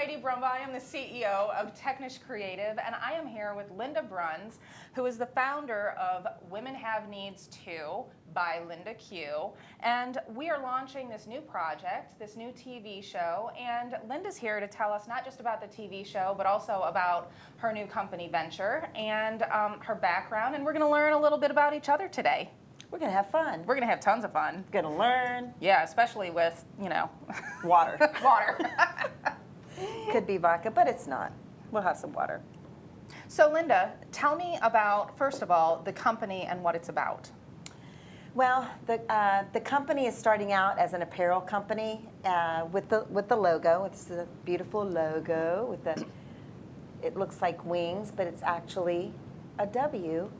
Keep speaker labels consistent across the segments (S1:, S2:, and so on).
S1: Heidi Brumbach. I am the CEO of Technish Creative, and I am here with Linda Bruns, who is the founder of Women Have Needs Too by LindaQ. And we are launching this new project, this new TV show, and Linda's here to tell us not just about the TV show, but also about her new company venture and her background, and we're going to learn a little bit about each other today.
S2: We're going to have fun.
S1: We're going to have tons of fun.
S2: Going to learn.
S1: Yeah, especially with,
S2: Water.
S1: water.
S2: Could be vodka, but it's not. We'll have some water.
S1: So Linda, tell me about, first of all, the company and what it's about.
S2: Well, the company is starting out as an apparel company with the logo. It's a beautiful logo with it looks like wings, but it's actually a W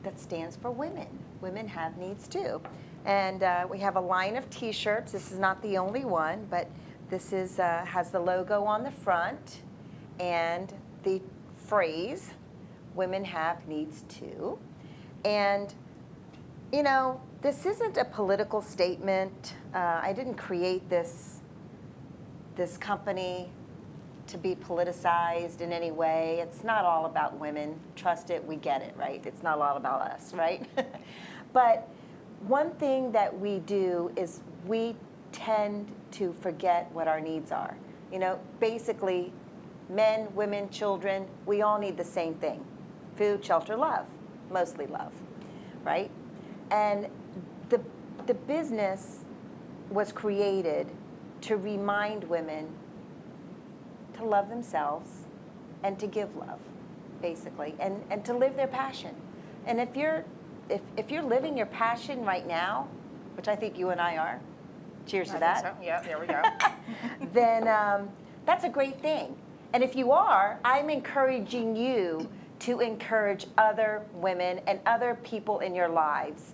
S2: that stands for women. Women have needs too. And we have a line of t-shirts. This is not the only one, but this is has the logo on the front and the phrase, women have needs too. And, this isn't a political statement. I didn't create this company to be politicized in any way. It's not all about women. Trust it, we get it, right? It's not all about us, right? But one thing that we do is we tend to forget what our needs are. Basically, men, women, children, we all need the same thing. Food, shelter, love. Mostly love, right? And the business was created to remind women to love themselves and to give love, basically, and to live their passion. And if you're living your passion right now, which I think you and I are, cheers to that.
S1: So. Yeah, there we go.
S2: Then that's a great thing. And if you are, I'm encouraging you to encourage other women and other people in your lives,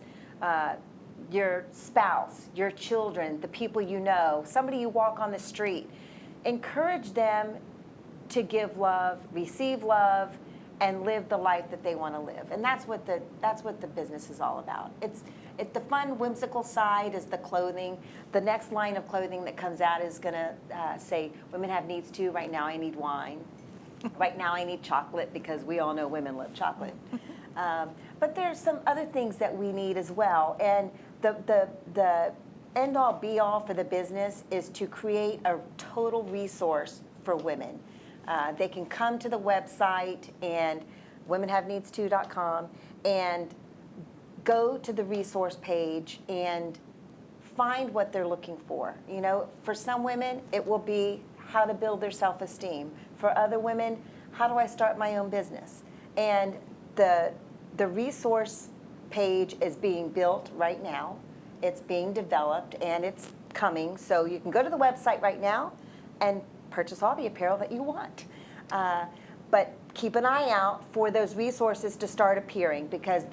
S2: your spouse, your children, the people you know, somebody you walk on the street. Encourage them to give love, receive love, and live the life that they want to live. And that's what the business is all about. It's the fun, whimsical side is the clothing. The next line of clothing that comes out is going to say, women have needs too. Right now I need wine. Right now I need chocolate, because we all know women love chocolate. But there's some other things that we need as well. And the end-all, be-all for the business is to create a total resource for women. They can come to the website and womenhaveneedstoo.com and go to the resource page and find what they're looking for. For some women, it will be how to build their self-esteem. For other women, how do I start my own business? And the resource page is being built right now. It's being developed and it's coming. So you can go to the website right now and purchase all the apparel that you want. But keep an eye out for those resources to start appearing, because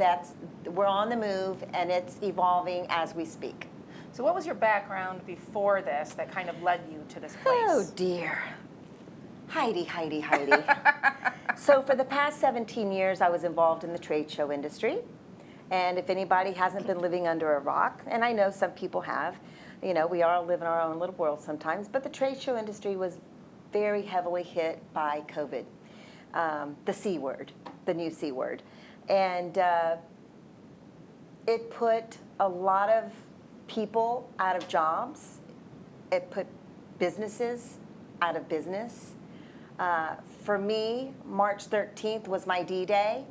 S2: we're on the move and it's evolving as we speak.
S1: So what was your background before this that kind of led you to this place?
S2: Oh dear. Heidi. So for the past 17 years, I was involved in the trade show industry. And if anybody hasn't been living under a rock, and I know some people have, we all live in our own little world sometimes, but the trade show industry was very heavily hit by COVID, the C word, the new C word. And it put a lot of people out of jobs. It put businesses out of business. For me, March 13th was my D-Day.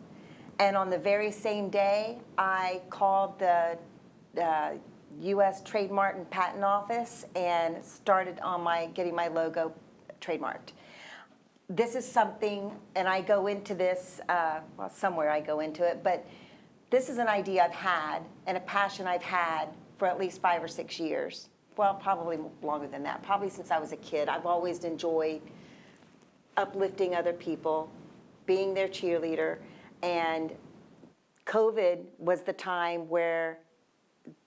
S2: And on the very same day, I called the U.S. Trademark and Patent Office and started on getting my logo trademarked. This is something, and I go into this, somewhere I go into it, but this is an idea I've had and a passion I've had for at least 5 or 6 years. Well, probably longer than that. Probably since I was a kid. I've always enjoyed uplifting other people, being their cheerleader. And COVID was the time where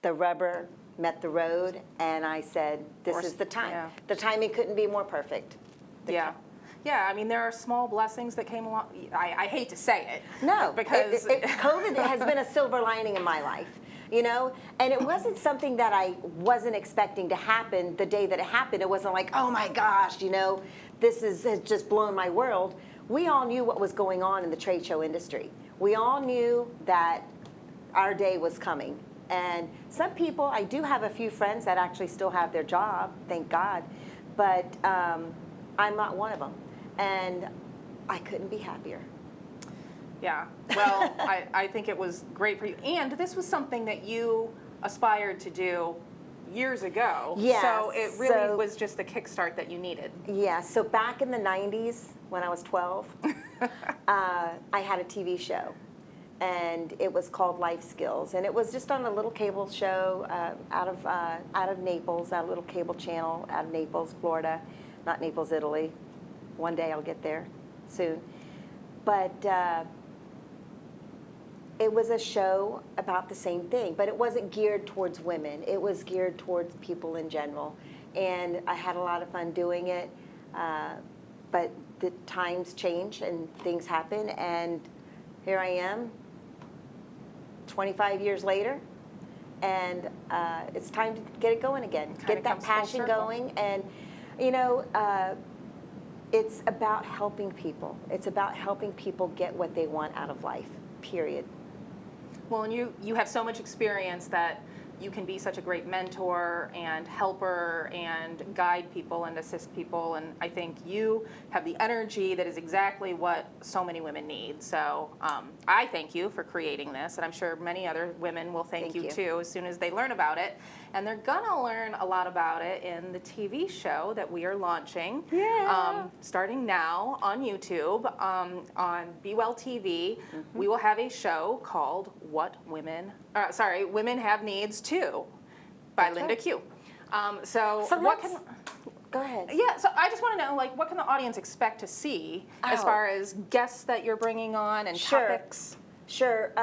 S2: the rubber met the road, and I said, this is the time.
S1: Yeah.
S2: The timing couldn't be more perfect.
S1: Yeah. Yeah, I mean, there are small blessings that came along. I hate to say it.
S2: No,
S1: because
S2: COVID has been a silver lining in my life. you know? And it wasn't something that I wasn't expecting to happen the day that it happened. It wasn't like, oh my gosh, you know, has just blown my world. We all knew what was going on in the trade show industry. We all knew that our day was coming. And some people, I do have a few friends that actually still have their job, thank God, but I'm not one of them. And I couldn't be happier.
S1: Yeah, well, I think it was great for you. And this was something that you aspired to do years ago.
S2: Yeah,
S1: So it really was just the kickstart that you needed.
S2: Yeah, so back in the 90s, when I was 12, I had a TV show. And it was called Life Skills. And it was just on a little cable show out of Naples, out of a little cable channel out of Naples, Florida. Not Naples, Italy. One day I'll get there soon. But it was a show about the same thing, but it wasn't geared towards women. It was geared towards people in general. And I had a lot of fun doing it, but the times change and things happen, and here I am, 25 years later, and it's time to get it going again. Get that passion going, and you know, it's about helping people. It's about helping people get what they want out of life, period.
S1: Well, and you have so much experience that you can be such a great mentor and helper and guide people and assist people. And I think you have the energy that is exactly what so many women need. So I thank you for creating this, and I'm sure many other women will thank you too as soon as they learn about it. And they're gonna learn a lot about it in the TV show that we are launching, starting now on YouTube, on Be Well TV. Mm-hmm. We will have a show called Women Have Needs Too, by LindaQ.
S2: Go ahead.
S1: Yeah, so I just want to know, like, what can the audience expect to see as far as guests that you're bringing on and topics?
S2: Sure.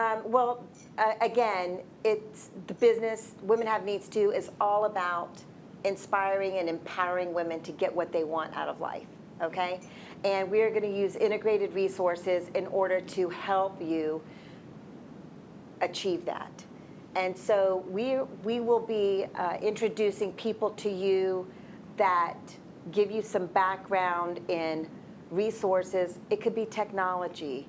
S2: Again, it's the business, Women Have Needs Too, is all about inspiring and empowering women to get what they want out of life, okay? And we are going to use integrated resources in order to help you achieve that. And so we will be introducing people to you that give you some background in resources. It could be technology.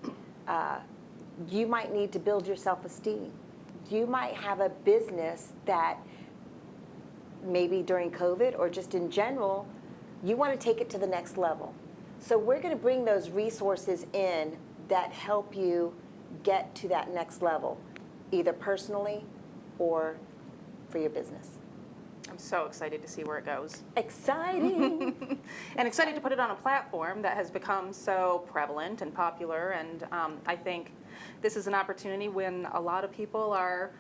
S2: You might need to build your self-esteem. You might have a business that maybe during COVID or just in general, you want to take it to the next level. So we're going to bring those resources in that help you get to that next level, either personally or for your business.
S1: I'm so excited to see where it goes.
S2: Exciting.
S1: And excited to put it on a platform that has become so prevalent and popular. And I think this is an opportunity when a lot of people are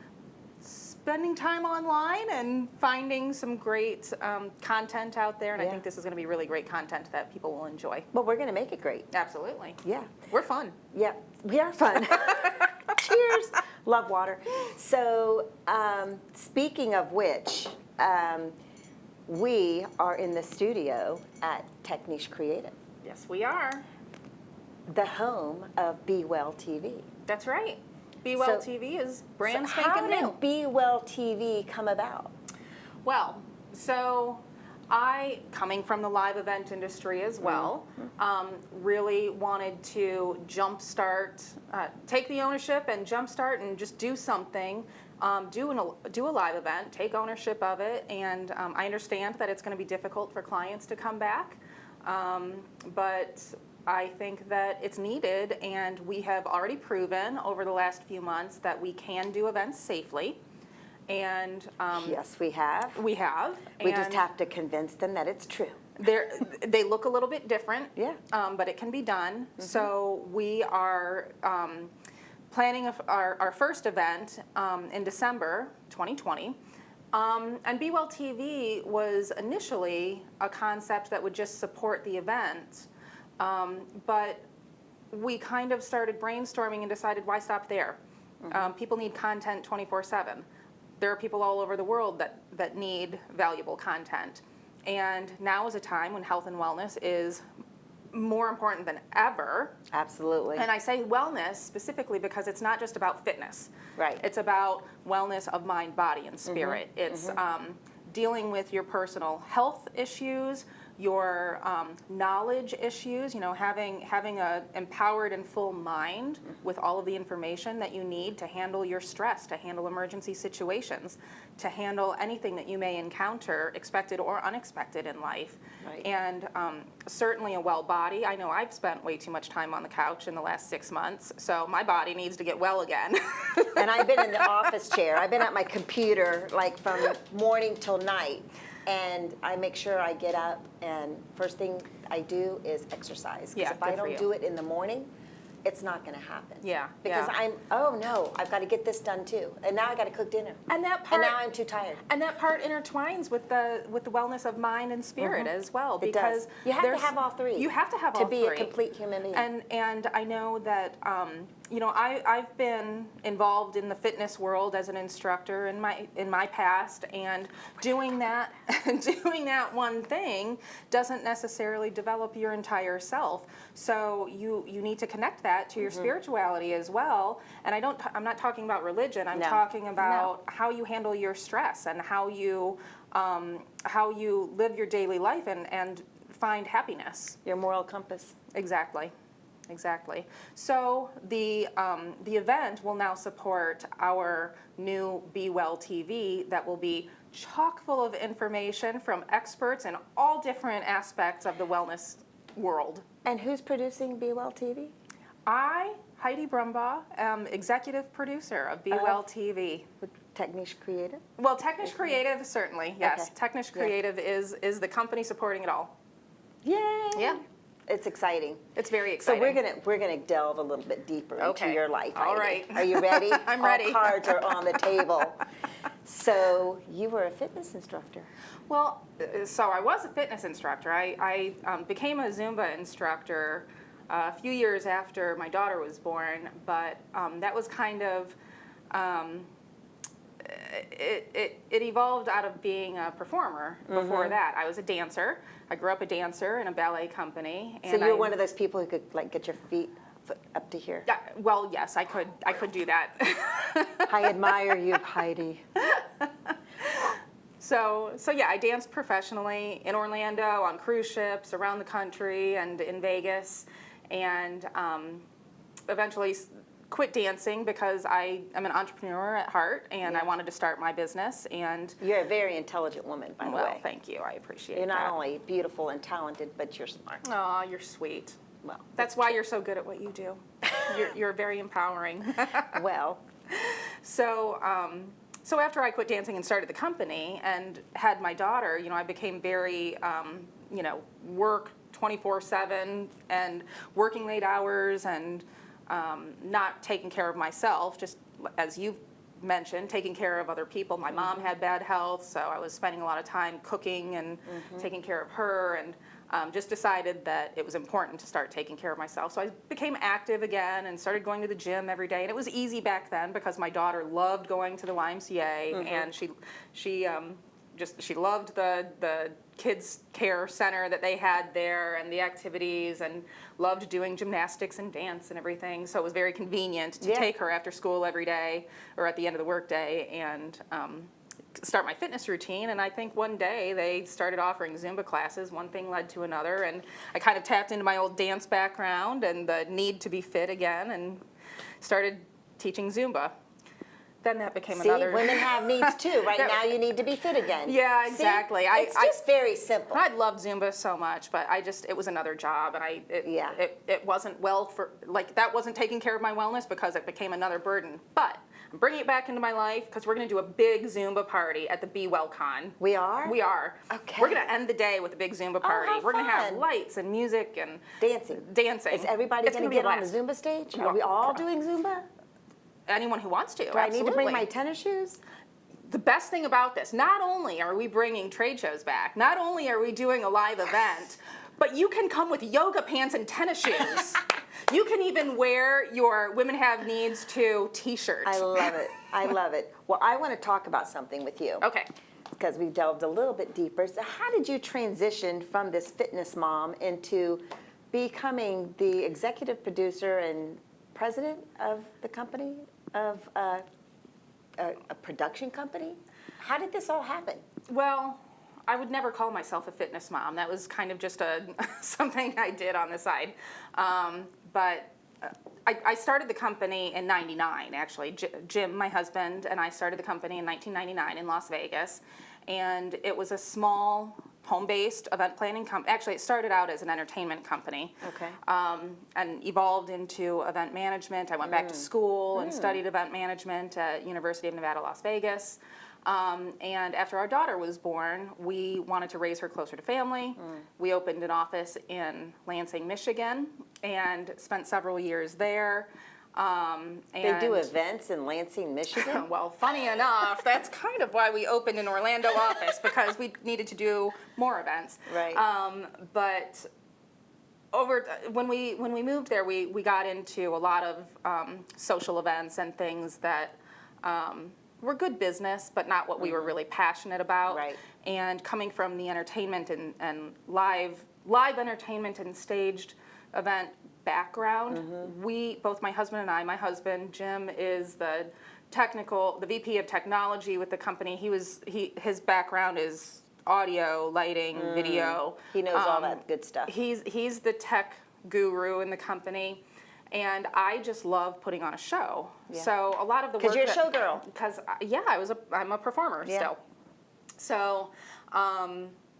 S1: spending time online and finding some great content out there. And I think this is going to be really great content that people will enjoy.
S2: Well, we're going to make it great.
S1: Absolutely.
S2: Yeah.
S1: We're fun.
S2: Yeah, we are fun. Cheers. Love water. So speaking of which, we are in the studio at Technique Creative.
S1: Yes, we are.
S2: The home of Be Well TV.
S1: That's right. Be Well TV is brand spanking new.
S2: How did Be Well TV come about?
S1: Well, so I, coming from the live event industry as well, really wanted to jumpstart, take the ownership and jumpstart and just do something, do a live event, take ownership of it, and I understand that it's going to be difficult for clients to come back, but I think that it's needed, and we have already proven over the last few months that we can do events safely. And
S2: yes, we have.
S1: We have.
S2: We just have to convince them that it's true.
S1: They look a little bit different, but it can be done. Mm-hmm. So we are planning our first event in December 2020. And Be Well TV was initially a concept that would just support the event, but we kind of started brainstorming and decided, why stop there? Mm-hmm. People need content 24/7. There are people all over the world that need valuable content. And now is a time when health and wellness is more important than ever.
S2: Absolutely.
S1: And I say wellness specifically because it's not just about fitness.
S2: Right.
S1: It's about wellness of mind, body, and spirit. It's dealing with your personal health issues, your knowledge issues, having a empowered and full mind with all of the information that you need to handle your stress, to handle emergency situations, to handle anything that you may encounter, expected or unexpected in life.
S2: Right.
S1: And certainly a well body. I know I've spent way too much time on the couch in the last 6 months, so my body needs to get well again.
S2: And I've been in the office chair. I've been at my computer like from morning till night. And I make sure I get up, and first thing I do is exercise. Because if I don't do it in the morning, it's not going to happen.
S1: Yeah.
S2: Because oh no, I've got to get this done too. And now I got to cook dinner.
S1: And that part,
S2: and now I'm too tired.
S1: And that part intertwines with the wellness of mind and spirit as well. Because
S2: it does. You have to have all three.
S1: You have to have all three.
S2: To be a complete human being.
S1: And I know that I've been involved in the fitness world as an instructor in my past, and doing that one thing doesn't necessarily develop your entire self. So you need to connect that to your spirituality as well. And I'm not talking about religion. I'm talking about how you handle your stress and how you live your daily life and find happiness.
S2: Your moral compass.
S1: Exactly. So the event will now support our new Be Well TV that will be chock full of information from experts in all different aspects of the wellness world.
S2: And who's producing Be Well TV?
S1: Heidi Brumbach, executive producer of Be Well TV.
S2: Technish Creative?
S1: Well, Technish Creative, certainly, yes.
S2: Okay.
S1: Technish Creative is the company supporting it all.
S2: Yay!
S1: Yeah.
S2: It's exciting.
S1: It's very exciting.
S2: So we're gonna delve a little bit deeper into your life.
S1: All
S2: Heidi.
S1: right.
S2: Are you ready?
S1: I'm ready.
S2: All cards are on the table. So you were a fitness instructor.
S1: Well, so I was a fitness instructor. I became a Zumba instructor a few years after my daughter was born, but that was kind of, it evolved out of being a performer before that. I was a dancer. I grew up a dancer in a ballet company.
S2: And so you're one of those people who could like get your feet up to here.
S1: Yeah, well, yes, I could do that.
S2: I admire you, Heidi.
S1: So yeah, I danced professionally in Orlando, on cruise ships, around the country, and in Vegas, and eventually quit dancing because I am an entrepreneur at heart, and I wanted to start my business. And
S2: you're a very intelligent woman, by the way.
S1: Well, thank you. I appreciate
S2: You're
S1: that.
S2: not only beautiful and talented, but you're smart.
S1: Oh, you're sweet.
S2: Well,
S1: that's why you're so good at what you do. You're very empowering.
S2: Well,
S1: so after I quit dancing and started the company and had my daughter, I became very, work 24/7 and working late hours and not taking care of myself, just as you've mentioned, taking care of other people. My mom had bad health, so I was spending a lot of time cooking and taking care of her, and just decided that it was important to start taking care of myself. So I became active again and started going to the gym every day. And it was easy back then because my daughter loved going to the YMCA, and she loved the kids care center that they had there and the activities, and loved doing gymnastics and dance and everything. So it was very convenient to take her after school every day or at the end of the workday and start my fitness routine. And I think one day they started offering Zumba classes. One thing led to another, and I kind of tapped into my old dance background and the need to be fit again and started teaching Zumba. Then that became another.
S2: See, women have needs too. Right now you need to be fit again.
S1: Yeah, exactly.
S2: See? It's just very simple.
S1: I loved Zumba so much, but it was another job, and it wasn't that wasn't taking care of my wellness because it became another burden. But I'm bringing it back into my life because we're going to do a big Zumba party at the Be Well Con.
S2: We are?
S1: We are.
S2: Okay.
S1: We're going to end the day with a big Zumba party.
S2: how
S1: We're going to have
S2: fun.
S1: lights and music and
S2: dancing. Is everybody going to get on the Zumba stage? Are we all doing Zumba?
S1: Anyone who wants to.
S2: Do I need to bring my tennis shoes?
S1: The best thing about this, not only are we bringing trade shows back, not only are we doing a live event, but you can come with yoga pants and tennis shoes. You can even wear your Women Have Needs to t-shirt.
S2: I love it. I love it. Well, I want to talk about something with you.
S1: Okay.
S2: Because we delved a little bit deeper. So how did you transition from this fitness mom into becoming the executive producer and president of the company, of a production company. How did this all happen?
S1: Well, I would never call myself a fitness mom. That was kind of just something I did on the side. But I started the company in '99, actually. Jim, my husband, and I started the company in 1999 in Las Vegas. And it was a small, home-based event planning company. Actually, it started out as an entertainment company.
S2: Okay.
S1: And evolved into event management. I went back to school and studied event management at University of Nevada, Las Vegas. And after our daughter was born, we wanted to raise her closer to family. We opened an office in Lansing, Michigan, and spent several years there.
S2: They do events in Lansing, Michigan?
S1: Well, funny enough, that's kind of why we opened an Orlando office, because we needed to do more events.
S2: Right.
S1: But when we moved there, we got into a lot of social events and things that were good business, but not what we were really passionate about.
S2: Right.
S1: And coming from the entertainment and live entertainment and staged event background, both my husband and I, my husband, Jim, is the VP of technology with the company. His background is audio, lighting, video.
S2: He knows all that good stuff.
S1: He's the tech guru in the company. And I just love putting on a show. Yeah. So a lot of the work.
S2: Because you're a showgirl.
S1: Because I'm a performer still. So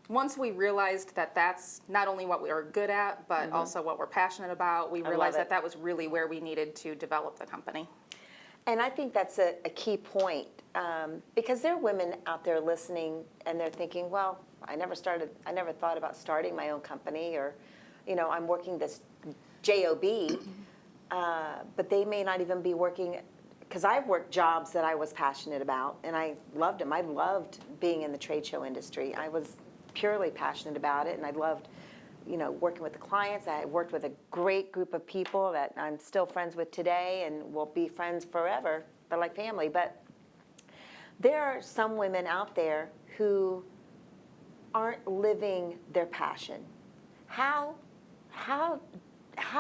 S1: once we realized that that's not only what we are good at, but also what we're passionate about, we realized that was really where we needed to develop the company.
S2: And I think that's a key point, because there are women out there listening and they're thinking, well, I never thought about starting my own company, or, I'm working this job, but they may not even be working, because I've worked jobs that I was passionate about, and I loved them. I loved being in the trade show industry. I was purely passionate about it, and I loved, working with the clients. I worked with a great group of people that I'm still friends with today and will be friends forever. They're like family. But there are some women out there who aren't living their passion. How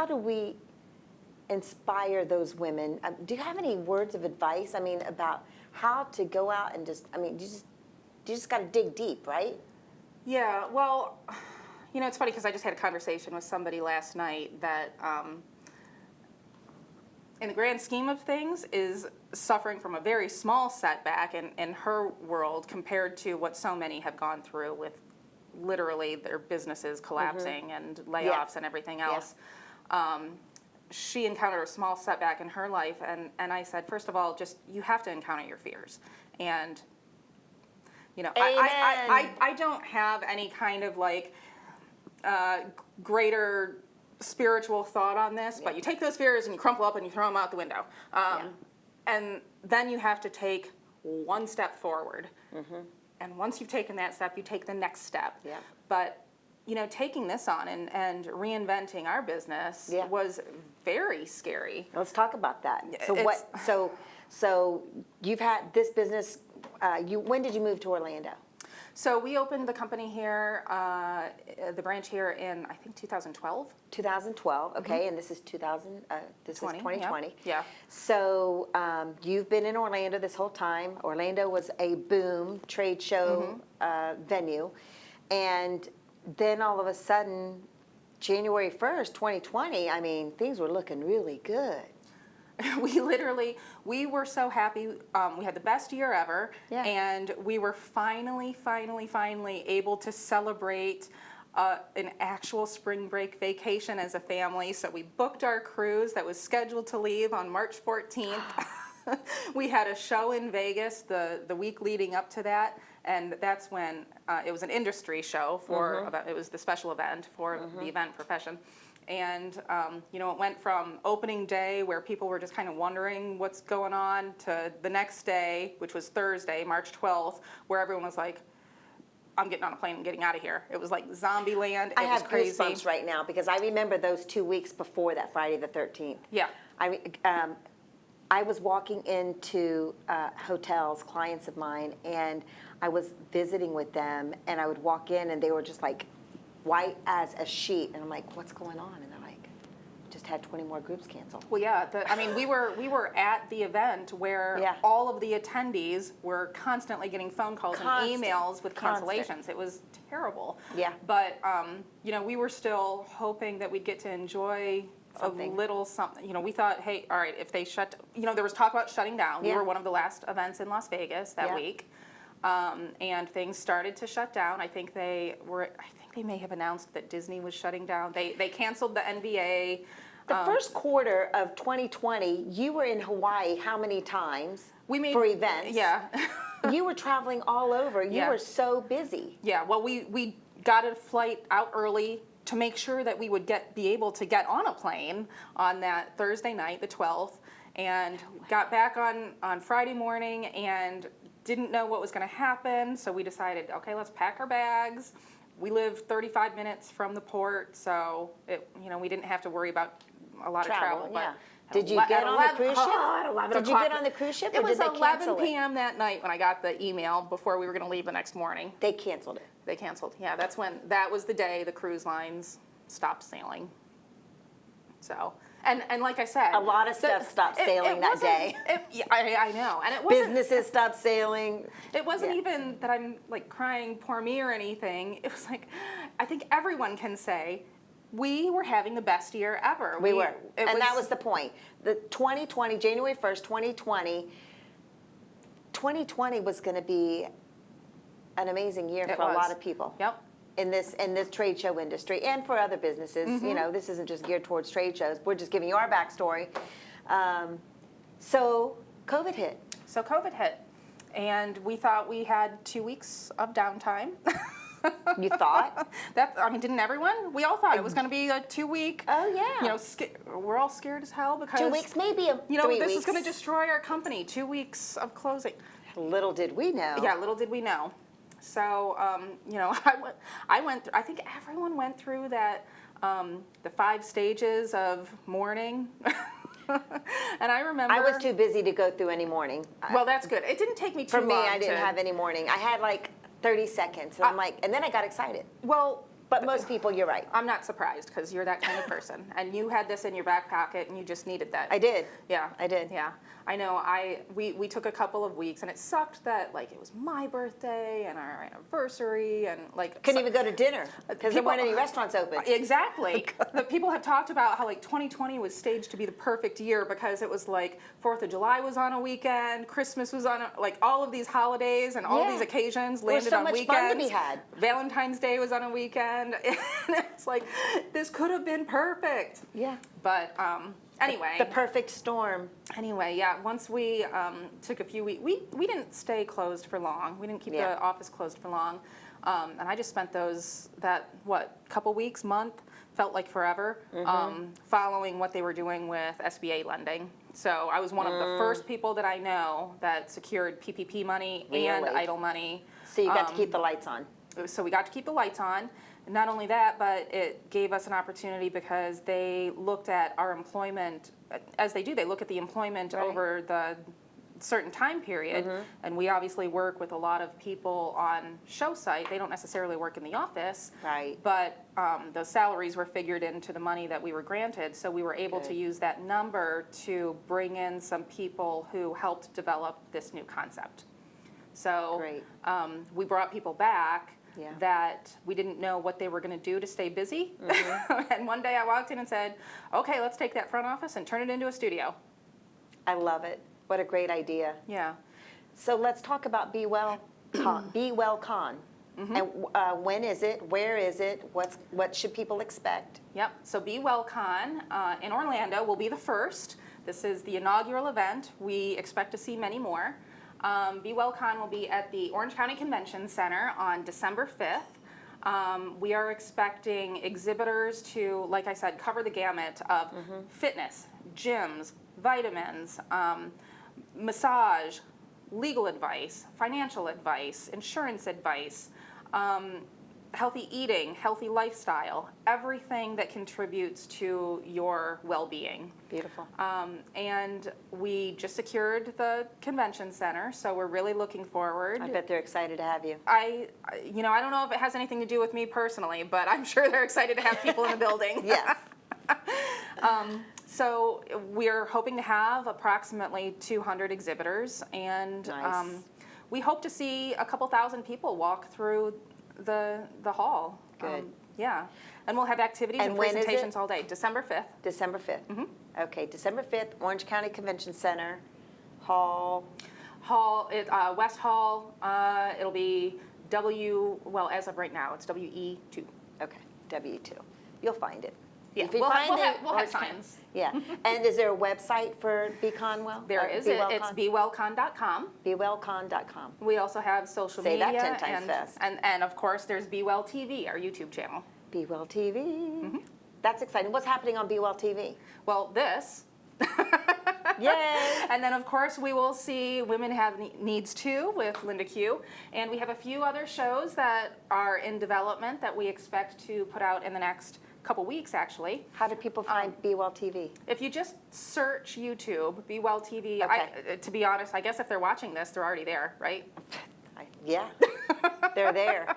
S2: do we inspire those women? Do you have any words of advice? About how to go out and you just got to dig deep, right?
S1: Yeah, well, it's funny because I just had a conversation with somebody last night that, in the grand scheme of things, is suffering from a very small setback in her world compared to what so many have gone through with literally their businesses collapsing and layoffs and everything else. Yeah. She encountered a small setback in her life, and I said, first of all, just you have to encounter your fears. And I don't have any kind of greater spiritual thought on this, but you take those fears and you crumple up and you throw them out the window. And then you have to take one step forward. And once you've taken that step, you take the next step. Yeah. But taking this on and reinventing our business was very scary.
S2: Let's talk about that. So you've had this business. When did you move to Orlando?
S1: So we opened the company here, the branch here in, I think, 2012.
S2: 2012, okay, and this is 2020.
S1: Yeah.
S2: So you've been in Orlando this whole time. Orlando was a boom trade show venue, and then all of a sudden, January 1st, 2020, things were looking really good. We were so happy. We had the best year ever, and we were finally able to celebrate an actual spring break vacation as a family. So we booked our cruise that was scheduled to leave on March 14th. We had a show in Vegas the week leading up to that, and that's when it was an industry show for it was the special event for the event profession. And, it went from opening day where people were just kind of wondering what's going on to the next day, which was Thursday, March 12th, where everyone was like, I'm getting on a plane and getting out of here. It was like zombie land. It was crazy. I have goosebumps right now because I remember those 2 weeks before that Friday the 13th.
S1: Yeah.
S2: I was walking into hotels, clients of mine, and I was visiting with them, and I would walk in and they were just like white as a sheet. And I'm like, what's going on? And they're like, just had 20 more groups cancel.
S1: Well, yeah. I mean, we were at the event where
S2: Yeah.
S1: all of the attendees were constantly getting phone calls and emails with cancellations.
S2: Constant.
S1: It was terrible.
S2: Yeah.
S1: But you know, we were still hoping that we'd get to enjoy
S2: Something.
S1: a little something. You know, we thought, hey, all right, if they shut, you know, there was talk about shutting down. We
S2: Yeah.
S1: were one of the last events in Las Vegas that
S2: Yeah.
S1: week, and things started to shut down. I think they may have announced that Disney was shutting down. They canceled the NBA.
S2: The first quarter of 2020, you were in Hawaii how many times for events?
S1: Yeah.
S2: You were traveling all over. You
S1: Yeah.
S2: were so busy.
S1: Yeah, well, we got a flight out early to make sure that we would be able to get on a plane on that Thursday night, the 12th, and got back on Friday morning and didn't know what was going to happen, so we decided, okay, let's pack our bags. We live 35 minutes from the port, so we didn't have to worry about a lot of travel.
S2: Yeah.
S1: But
S2: Did you get on the cruise ship?
S1: At 11
S2: Did you
S1: o'clock.
S2: get on the cruise ship,
S1: It
S2: or
S1: was
S2: did they
S1: 11
S2: cancel it?
S1: p.m. that night when I got the email before we were going to leave the next morning.
S2: They canceled it.
S1: They canceled. Yeah, that was the day the cruise lines stopped sailing. So, and like I said,
S2: A lot of stuff stopped sailing that day.
S1: I know, and it wasn't.
S2: Businesses stopped sailing.
S1: It wasn't
S2: Yeah.
S1: even that I'm like crying, poor me or anything. It was like, I think everyone can say, we were having the best year ever.
S2: We were. And that was the point. The 2020, January 1st, 2020 was going to be an amazing year
S1: It
S2: for a lot
S1: was.
S2: of people.
S1: Yep.
S2: In this trade show industry and for other businesses.
S1: Mm-hmm.
S2: You know, this isn't just geared towards trade shows. We're just giving you our backstory. So COVID hit.
S1: So COVID hit, and we thought we had 2 weeks of downtime.
S2: You thought?
S1: Didn't everyone? We all thought it was going to be a 2 week.
S2: Oh, yeah.
S1: You know, we're all scared as hell because
S2: 2 weeks, maybe 3
S1: this
S2: weeks.
S1: is going to destroy our company. 2 weeks of closing.
S2: Little did we know.
S1: Yeah, little did we know. So, I went through, I think everyone went through that, the 5 stages of mourning. And I remember.
S2: I was too busy to go through any mourning.
S1: Well, that's good. It didn't take me too
S2: For me,
S1: long.
S2: I didn't have any mourning. I had like 30 seconds. And I'm like, and then I got excited.
S1: Well,
S2: But most people, you're right.
S1: I'm not surprised because you're that kind of person. And you had this in your back pocket and you just needed that.
S2: I did.
S1: Yeah.
S2: I did.
S1: Yeah. I know. We took a couple of weeks and it sucked that like it was my birthday and our anniversary and like
S2: Couldn't even go to dinner because there weren't any restaurants open.
S1: Exactly. The people have talked about how like 2020 was staged to be the perfect year because it was like 4th of July was on a weekend, Christmas was on like all of these holidays and all of
S2: Yeah.
S1: these occasions
S2: There was
S1: landed
S2: so
S1: on
S2: much
S1: weekends.
S2: fun to be had.
S1: Valentine's Day was on a weekend. And it's like this could have been perfect.
S2: Yeah.
S1: But anyway.
S2: The perfect storm.
S1: Anyway, yeah, once we took a few weeks, we didn't stay closed for long. We didn't keep
S2: Yeah.
S1: the office closed for long. And I just spent couple weeks, month, felt like forever, following what they were doing with SBA lending. So I was one of the first people that I know that secured PPP money and
S2: Really?
S1: EIDL money.
S2: So you got to keep the lights on.
S1: So we got to keep the lights on. Not only that, but it gave us an opportunity because they looked at our employment, as they do, they look at the employment
S2: Right.
S1: over the certain time period. And we obviously work with a lot of people on show site. They don't necessarily work in the office.
S2: Right.
S1: But those salaries were figured into the money that we were granted. So we were able to
S2: Good.
S1: use that number to bring in some people who helped develop this new concept. So
S2: Great.
S1: We brought people back
S2: Yeah.
S1: that we didn't know what they were going to do to stay busy. And one day I walked in and said, okay, let's take that front office and turn it into a studio.
S2: I love it. What a great idea.
S1: Yeah.
S2: So let's talk about Be Well Con. Be Well Con. And when is it? Where is it? What should people expect?
S1: Yep. So Be Well Con in Orlando will be the first. This is the inaugural event. We expect to see many more. Be Well Con will be at the Orange County Convention Center on December 5th. We are expecting exhibitors to, like I said, cover the gamut of fitness, gyms, vitamins, massage, legal advice, financial advice, insurance advice, healthy eating, healthy lifestyle, everything that contributes to your well-being.
S2: Beautiful.
S1: And we just secured the convention center, so we're really looking forward.
S2: I bet they're excited to have you.
S1: I don't know if it has anything to do with me personally, but I'm sure they're excited to have people in the building.
S2: Yes.
S1: So we're hoping to have approximately 200 exhibitors, and
S2: Nice.
S1: we hope to see a couple thousand people walk through the hall.
S2: Good.
S1: Yeah, and we'll have activities
S2: And
S1: and
S2: when is it?
S1: presentations all day. December 5th.
S2: December 5th. Okay, December 5th, Orange County Convention Center, Hall.
S1: West Hall. It'll be as of right now, it's WE2.
S2: Okay, W2. You'll find it.
S1: Yeah,
S2: If you
S1: we'll
S2: find it,
S1: have
S2: Orange
S1: signs.
S2: Yeah, and is there a website for Be Conwell?
S1: There is. It's bewellcon.com.
S2: BeWellCon.com.
S1: We also have social
S2: Say
S1: media.
S2: that 10 times fast.
S1: And of course, there's Be Well TV, our YouTube channel.
S2: Be Well TV. That's exciting. What's happening on Be Well TV?
S1: Well, this.
S2: Yay!
S1: And then, of course, we will see Women Have Needs Too with LindaQ. And we have a few other shows that are in development that we expect to put out in the next couple weeks, actually.
S2: How do people find Be Well TV?
S1: If you just search YouTube, Be Well TV,
S2: Okay.
S1: to be honest, I guess if they're watching this, they're already there, right?
S2: Yeah, they're there.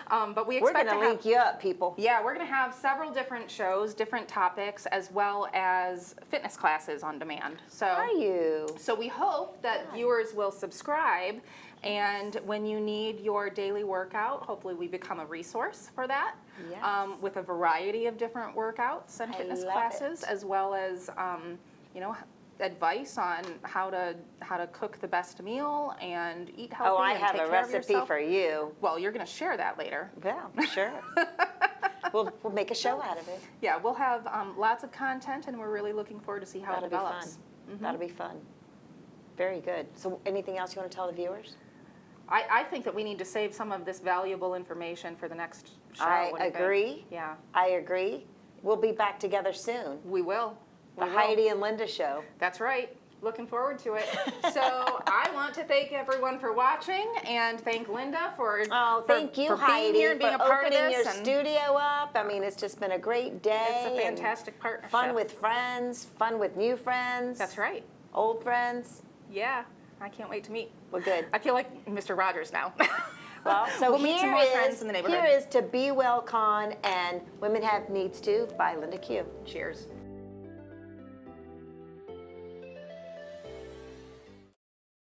S1: But we
S2: We're
S1: expect
S2: going to
S1: to
S2: link you up, people.
S1: Yeah, we're going to have several different shows, different topics, as well as fitness classes on demand.
S2: Are you?
S1: So we hope that viewers will subscribe, and when you need your daily workout, hopefully we become a resource for that.
S2: Yes.
S1: With a variety of different workouts and
S2: I
S1: fitness
S2: love
S1: classes,
S2: it.
S1: as well as advice on how to cook the best meal and eat healthy.
S2: Oh, I
S1: and
S2: have
S1: take
S2: a
S1: care of
S2: recipe
S1: yourself.
S2: for you.
S1: Well, you're going to share that later.
S2: Well, sure. We'll make a show out of it.
S1: Yeah, we'll have lots of content, and we're really looking forward to see how
S2: That'll
S1: it develops.
S2: be fun. That'll be fun. Very good. So anything else you want to tell the viewers?
S1: I think that we need to save some of this valuable information for the next show.
S2: I
S1: What do you think?
S2: agree.
S1: Yeah,
S2: I agree. We'll be back together soon.
S1: we will.
S2: The
S1: We will.
S2: Heidi and Linda Show.
S1: That's right. Looking forward to it. So I want to thank everyone for watching, and thank Linda for
S2: Thank you,
S1: for
S2: Heidi,
S1: being here and being
S2: for
S1: a part of
S2: opening
S1: this.
S2: your
S1: and
S2: studio up. I mean, it's just been a great day.
S1: It's a
S2: and
S1: fantastic partnership.
S2: Fun with friends, fun with new friends.
S1: That's right.
S2: Old friends.
S1: Yeah, I can't wait to meet.
S2: Well, good.
S1: I feel like Mr. Rogers now.
S2: Well, so
S1: We'll meet some
S2: here
S1: more
S2: is-
S1: friends in the neighborhood.
S2: Here is to Be Well Con and Women Have Needs Too by LindaQ.
S1: Cheers.